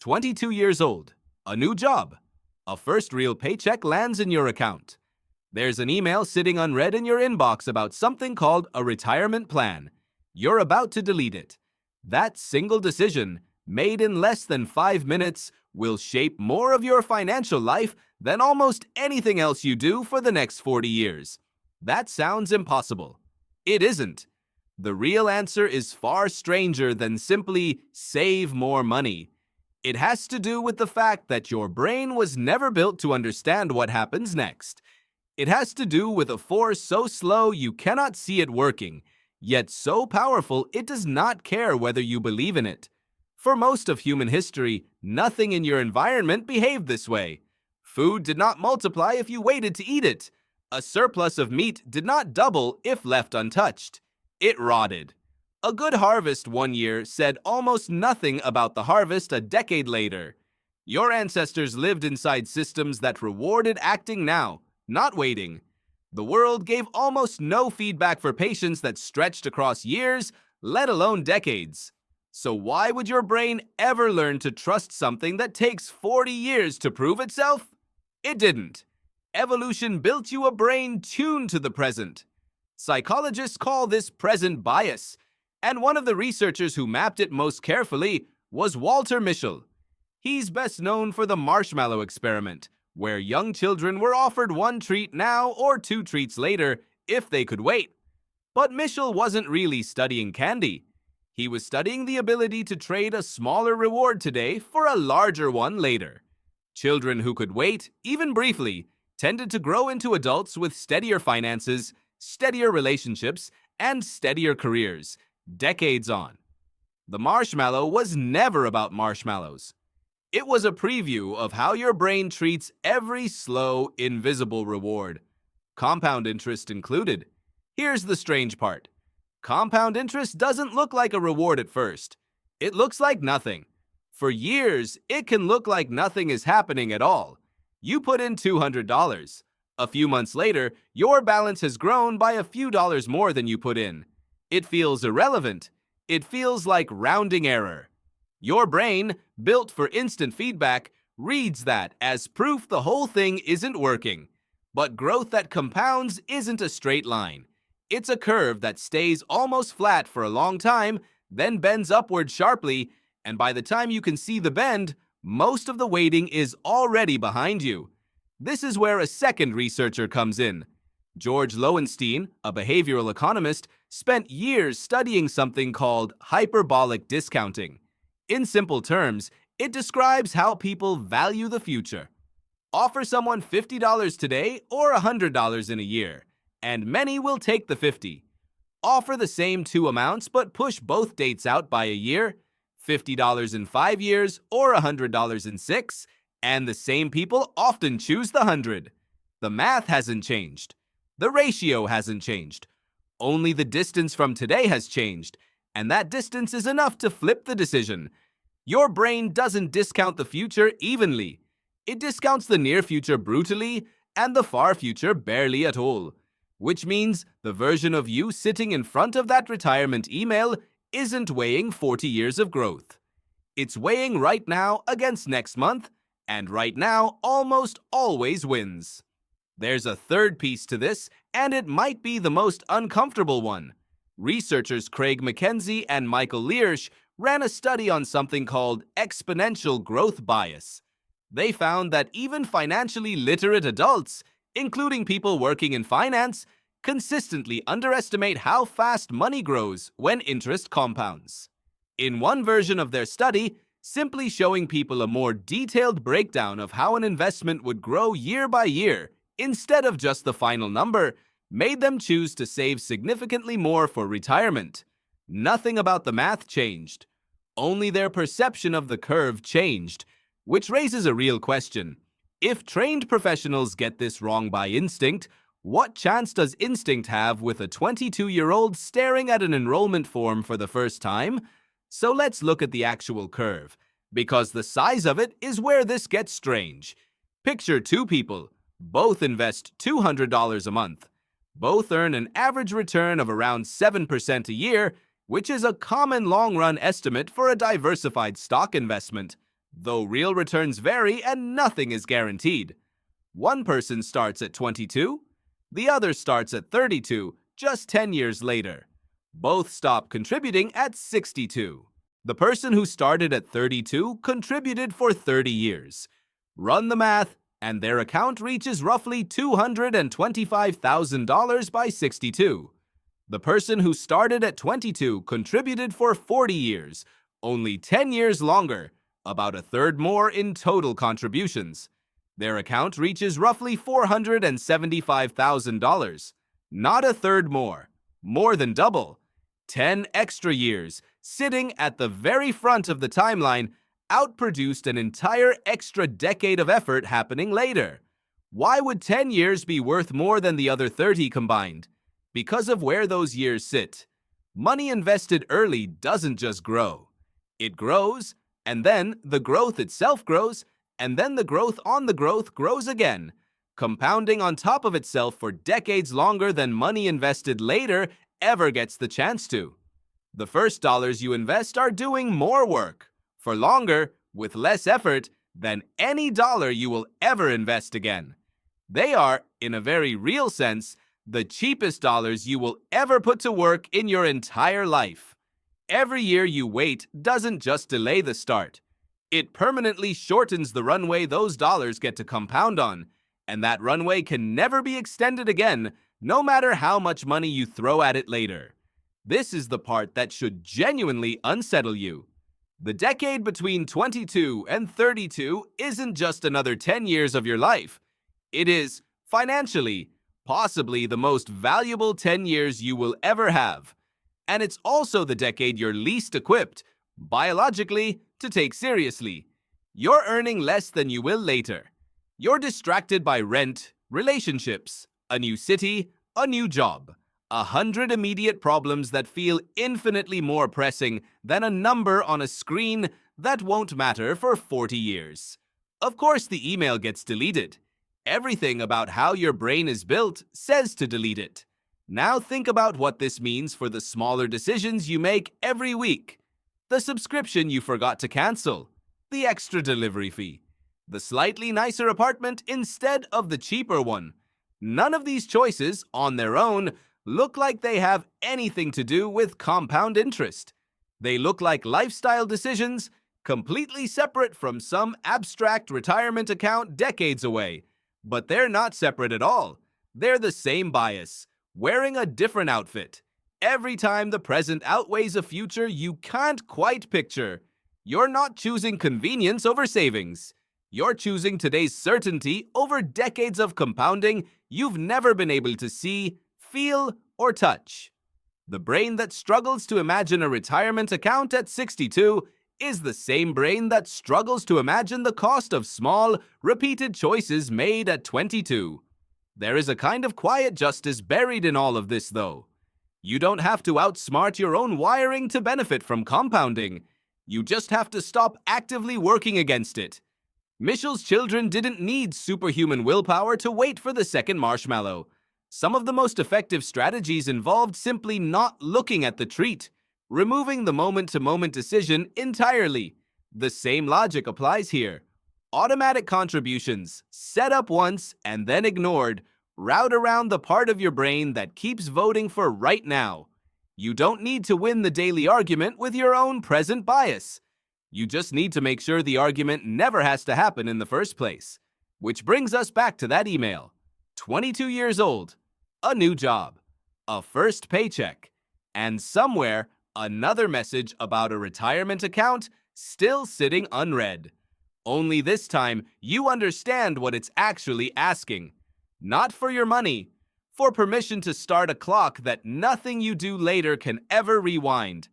22 years old, a new job, a first real paycheck lands in your account. There's an email sitting unread in your inbox about something called a retirement plan. You're about to delete it. That single decision, made in less than 5 minutes, will shape more of your financial life than almost anything else you do for the next 40 years. That sounds impossible. It isn't. The real answer is far stranger than simply save more money. It has to do with the fact that your brain was never built to understand what happens next. It has to do with a force so slow you cannot see it working, yet so powerful it does not care whether you believe in it. For most of human history, nothing in your environment behaved this way. Food did not multiply if you waited to eat it. A surplus of meat did not double if left untouched. It rotted. A good harvest one year said almost nothing about the harvest a decade later. Your ancestors lived inside systems that rewarded acting now, not waiting. The world gave almost no feedback for patience that stretched across years, let alone decades. So why would your brain ever learn to trust something that takes 40 years to prove itself? It didn't. Evolution built you a brain tuned to the present. Psychologists call this present bias, and one of the researchers who mapped it most carefully was Walter Mischel. He's best known for the marshmallow experiment, where young children were offered one treat now or two treats later if they could wait. But Mischel wasn't really studying candy. He was studying the ability to trade a smaller reward today for a larger one later. Children who could wait, even briefly, tended to grow into adults with steadier finances, steadier relationships, and steadier careers, decades on. The marshmallow was never about marshmallows. It was a preview of how your brain treats every slow, invisible reward, compound interest included. Here's the strange part. Compound interest doesn't look like a reward at first. It looks like nothing. For years, it can look like nothing is happening at all. You put in $200. A few months later, your balance has grown by a few dollars more than you put in. It feels irrelevant. It feels like rounding error. Your brain, built for instant feedback, reads that as proof the whole thing isn't working. But growth that compounds isn't a straight line. It's a curve that stays almost flat for a long time, then bends upward sharply, and by the time you can see the bend, most of the waiting is already behind you. This is where a second researcher comes in. George Lowenstein, a behavioral economist, spent years studying something called hyperbolic discounting. In simple terms, it describes how people value the future. Offer someone $50 today or $100 in a year, and many will take the 50. Offer the same two amounts but push both dates out by a year, $50 in 5 years or $100 in 6, and the same people often choose the 100. The math hasn't changed. The ratio hasn't changed. Only the distance from today has changed, and that distance is enough to flip the decision. Your brain doesn't discount the future evenly. It discounts the near future brutally and the far future barely at all, which means the version of you sitting in front of that retirement email isn't weighing 40 years of growth. It's weighing right now against next month, and right now almost always wins. There's a third piece to this, and it might be the most uncomfortable one. Researchers Craig McKenzie and Michael Learsh ran a study on something called exponential growth bias. They found that even financially literate adults, including people working in finance, consistently underestimate how fast money grows when interest compounds. In one version of their study, simply showing people a more detailed breakdown of how an investment would grow year by year, instead of just the final number, made them choose to save significantly more for retirement. Nothing about the math changed. Only their perception of the curve changed, which raises a real question. If trained professionals get this wrong by instinct, what chance does instinct have with a 22-year-old staring at an enrollment form for the first time? So let's look at the actual curve, because the size of it is where this gets strange. Picture two people. Both invest $200 a month. Both earn an average return of around 7% a year, which is a common long-run estimate for a diversified stock investment. though real returns vary and nothing is guaranteed. One person starts at 22, the other starts at 32, just 10 years later. Both stop contributing at 62. The person who started at 32 contributed for 30 years. Run the math, and their account reaches roughly $225,000 by 62. The person who started at 22 contributed for 40 years, only 10 years longer, about a third more in total contributions. Their account reaches roughly $475,000. Not a third more than double. 10 extra years, sitting at the very front of the timeline, outproduced an entire extra decade of effort happening later. Why would 10 years be worth more than the other 30 combined? Because of where those years sit. Money invested early doesn't just grow. It grows, and then the growth itself grows, and then the growth on the growth grows again, compounding on top of itself for decades longer than money invested later ever gets the chance to. The first dollars you invest are doing more work, for longer, with less effort, than any dollar you will ever invest again. They are, in a very real sense, the cheapest dollars you will ever put to work in your entire life. Every year you wait doesn't just delay the start. It permanently shortens the runway those dollars get to compound on, and that runway can never be extended again, no matter how much money you throw at it later. This is the part that should genuinely unsettle you. The decade between 22 and 32 isn't just another 10 years of your life. It is, financially, possibly the most valuable 10 years you will ever have. And it's also the decade you're least equipped, biologically, to take seriously. You're earning less than you will later. You're distracted by rent, relationships, a new city, a new job, 100 immediate problems that feel infinitely more pressing than a number on a screen that won't matter for 40 years. Of course, the email gets deleted. Everything about how your brain is built says to delete it. Now think about what this means for the smaller decisions you make every week. The subscription you forgot to cancel, the extra delivery fee, the slightly nicer apartment instead of the cheaper one. None of these choices, on their own, look like they have anything to do with compound interest. They look like lifestyle decisions, completely separate from some abstract retirement account decades away. But they're not separate at all. They're the same bias, wearing a different outfit. Every time the present outweighs a future you can't quite picture. You're not choosing convenience over savings. You're choosing today's certainty over decades of compounding you've never been able to see, feel, or touch. The brain that struggles to imagine a retirement account at 62 is the same brain that struggles to imagine the cost of small, repeated choices made at 22. There is a kind of quiet justice buried in all of this, though. You don't have to outsmart your own wiring to benefit from compounding. You just have to stop actively working against it. Mitchell's children didn't need superhuman willpower to wait for the second marshmallow. Some of the most effective strategies involved simply not looking at the treat, removing the moment-to-moment decision entirely. The same logic applies here. Automatic contributions, set up once and then ignored, route around the part of your brain that keeps voting for right now. You don't need to win the daily argument with your own present bias. You just need to make sure the argument never has to happen in the first place. Which brings us back to that email. 22 years old, a new job, a first paycheck, and somewhere another message about a retirement account still sitting unread. Only this time, you understand what it's actually asking. Not for your money, for permission to start a clock that nothing you do later can ever rewind.